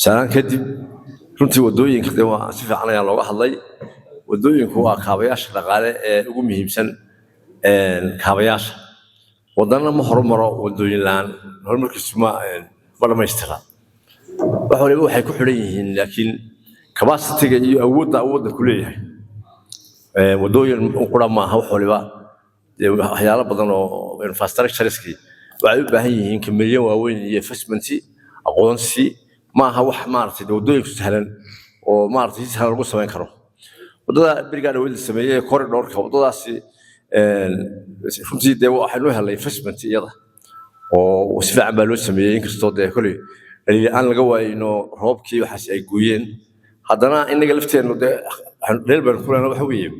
سلام كدب runtii wadooyinka de waa si fiican ayaa looga hadlay wadooyinku waa kaabayaasha dhaqaale ee ugu muhiimsan kaabayaasha wadana ma horumaro wadooyin laan horumarkiisu ma dhamaystira wax waliba waxay ku xiran yihiin laakiin capacity-ga iyo awoodda ku leeyahay wadooyin qura ma aha wax waliba waxyaalo badan oo infrastructure-iski waxay u baahan yihiin kamilyan waaweyn iyo investment aqoonsi ما هو حمارتي ودويك سهلا ومارتي سهلا لو سمين كرو wadada biriga dhawil sameeyay corridor-ka wadadaasi runtii de waxa loo helay investment iyada oo si fiican baa loo sameeyay inkastoo de kulli aan laga waayino roobkii waxaas ay gooyeen haddana inaga lafteenu de reer baan kulana waxa weeye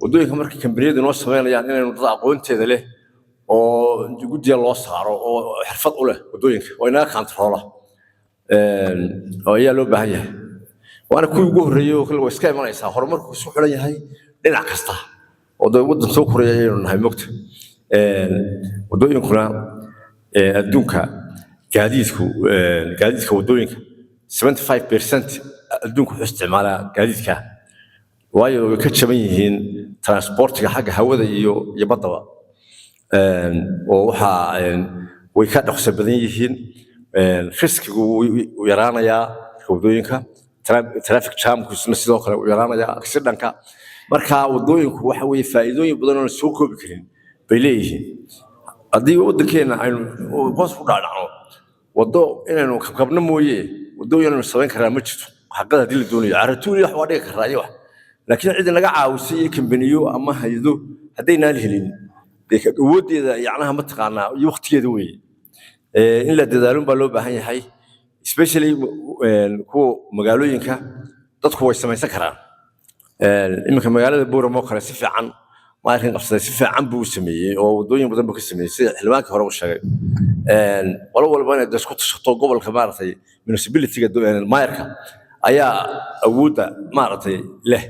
wadooyinka markii kambaniyadu noo sameeyaan inaynu dad aqoonteeda leh oo gudiga loo saaro oo xirfad u leh wadooyinka oo inaga control oo ayaa loo baahan yahay waana kuwii ugu horreeyay oo kale way iska imanaysaa horumarku isu xiran yahay dhinac kasta oo waddan soo koraya ayaynu nahay mogta wadooyinkuna adduunka gaadiidka wadooyinka 75% adduunku wuxuu isticmaalaa gaadiidka waayo way ka jaban yihiin transportiga xagga hawada iyo baddaba oo way ka dhaqso badan yihiin riskigu uu yaraanayaa wadooyinka traffic jam-ku sidoo kale uu yaraanayaa accident-ka marka wadooyinku waxa weeye faa'iidooyin badan oo soo koobi karin bay leeyihiin haddii waddankeena aynu hoos u dhaadhacno wado inaynu kabkabno mooye wadooyin aynu samayn karaa ma jirto xaqada haddii la doonayo caratuul wax waa dhigi karaa iyo wax laakiin cid naga caawisay iyo kambaniyo ama hay'ado haddaynaan helin awooddeeda yacnaha ma taqaanaa iyo waqtigeeda weeye in la dadaalo baa loo baahan yahay especially kuwa magaalooyinka dadku way samaysan karaan iminka magaalada Booramo kale si fiican ma arkin qabsaday si fiican buu sameeyay oo wadooyin badan buu ka sameeyay sida xilmaanka hore u sheegay walba inay isku tashato gobolka maartay municipality-ga maayarka ayaa awoodda maartay leh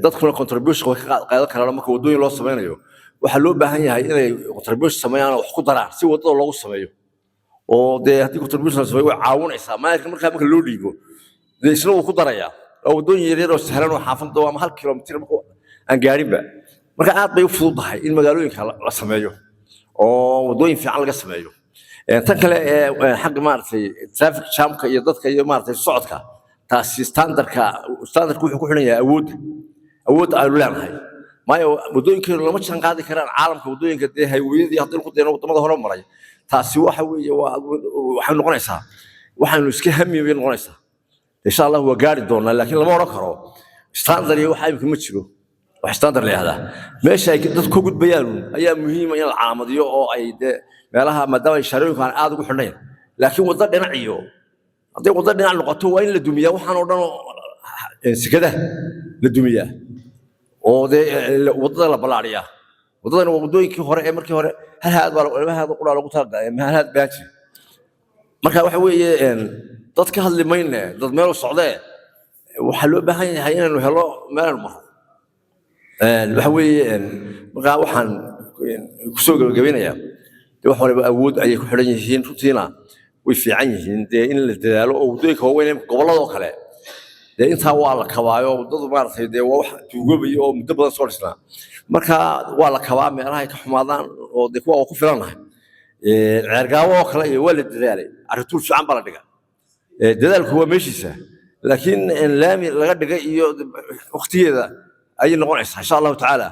dadkuna contribution way ka qaadan karaan marka wadooyin loo sameynayo waxa loo baahan yahay inay contribution sameeyaan wax ku daraan si wadada loogu sameeyo oo de haddii contribution sameeyo way caawinaysaa marka loo dhiibo isna uu ku darayaa wadooyin yaryar oo sahlan oo xaafadda ama 1 kilomitir aan gaarinba marka aad bay u fududahay in magaalooyinka la sameeyo oo wadooyin fiican laga sameeyo tan kale xaq maartay traffic jam-ka iyo dadka iyo maartay socodka taasi standardku wuxuu ku xiran yahay awood ay leedahay maayo wadooyinka lama jaan qaadi karaan caalamka wadooyinka de haywiyadii hadii ku deeno wadamada hore maray taasi waxa weeye waxay noqonaysaa waxaanu iska hamiyo noqonaysaa insha Allah waa gaari doonaa laakiin lama oran karo standard iyo waxa imka ma jiro wax standard leeyahay meesha ay dad ku gudbayaan ayaa muhiim ah in la caamadiyo oo ay de meelaha maadaama ay shareeyuhu aad ugu xidhnayeen laakiin wadada dhinaciyo haddii wadada dhinac noqoto waa in la dumiyaa waxaan oo dhan sikada la dumiyaa oo de wadada la balaariya wadadana wadooyinkii hore ee markii hore hal qura lagu talagalay hal baaji marka waxa weeye dad ka hadli mayne dad meel u socdee waxa loo baahan yahay inaynu helo meel mar waxa weeye marka waxaan ku soo gabagabeynayaa wax waliba awood ay ku xiran yihiin runtiina way fiican yihiin de in la dadaalo oo wadooyinka waaweyn gobolada kale de inta waa la kabaayo dad maartay de wax tuugoobay oo muddo badan soo dhisnaa marka waa la kabaa meelaha ay ka xumaadaan oo de kuwa ku filanahay ceergaawo kale iyo waa la dadaalay carruur fiican baa la dhigaa dadaalku waa meeshiisa laakiin laami laga dhigay iyo waqtigeeda ay noqonaysaa insha Allah ta'ala